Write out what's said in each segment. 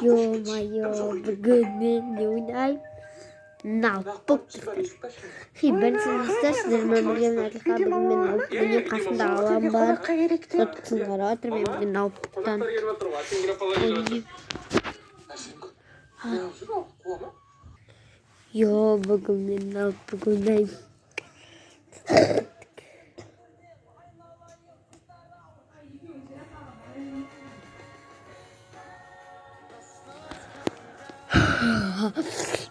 Ё-моё, бүгін мен не ойнаймын? Налпуктықтар. Біріншісі сіздермен бірге Әділхан, бүгін мен налпук ойнаймын, қасымда алам бар. Соткасын қарап отыр, мен бүгін налпуктан ойнаймын. Бүгін мен налпук ойнаймын.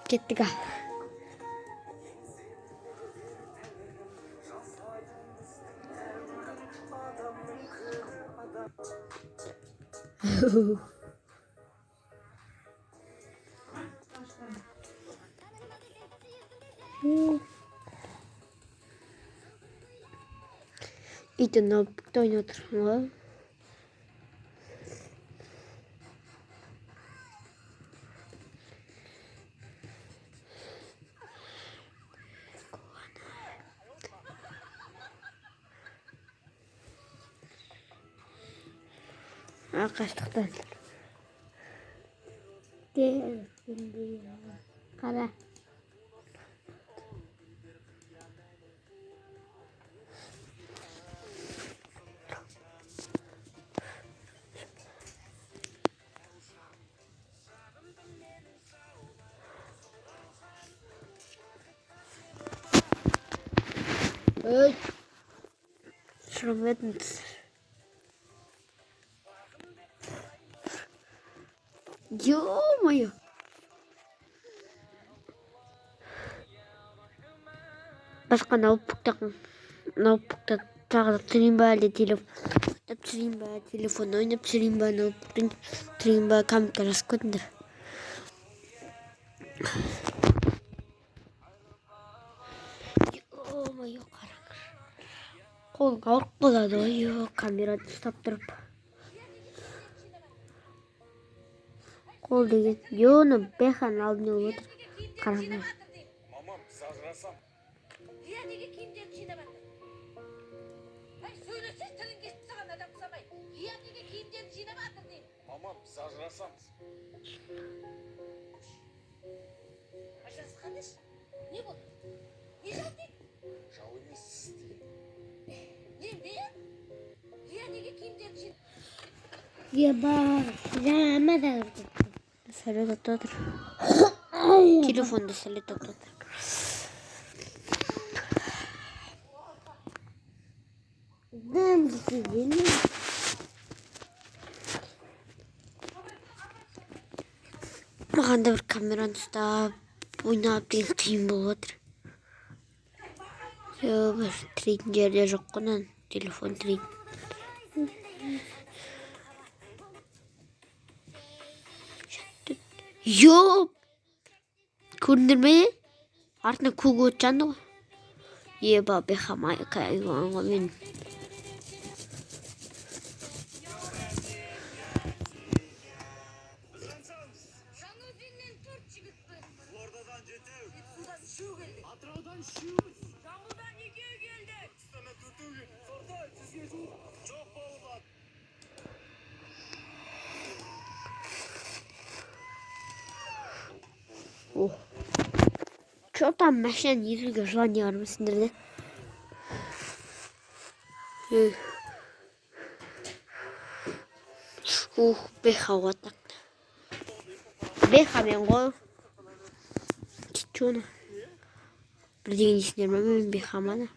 Kеттік а. Үйді налпукта ойнап отырмын ғой. Қаштықтан. Қара. Ой. Шырметіңіз. Ё-моё! Басқа налпукта тағы да түсірейін ба, әлде телефон ойнап түсірейін ба, налпуктан түсірейін ба, комментке жазып кетіңдер. Ё-моё, қараңыз. Қолың ауырып қалады ғой, камераны ұстап тұрып. Қол деген, оны бейхан алдын олып отыр. Қараңыз. Мамам, сажырасам. Я неге киімдерді жинап жатыр? Сөйлесе тілін кесіп саған адам ұқсамай. Я неге киімдерді жинап жатыр деймін. Мамам, сажырасам. Ажырасқаныңыз? Не болды? Не жау дейді? Жау емес сіз деген. Не? Я неге киімдерді жинап? Сәлет атадыр. Телефонда сәлет атадыр. Маған да бір камераны ұстап, ойнап деген қиын болып отыр. Бір тірейтін жерде жоқ қонан, телефон тірейтін. Көріндір ме? Артына көк от жанды ғой. Еба бейхамай кайғанға мен. Жаңаөзеннен 4 жігіт бір. Қызылордадан жетеу. Судан 3 келді. Атыраудан 3. Жамбылдан 2 келді. Астана 4 келді. Сорда 100-ге жуық. Жоқ бауырлар. Чё там машина езуге желание бар мысыңдыр де? Беха отак. Беха мен ғой. Чё оны? Бірдеген есіңдер ме? Мен беха мана.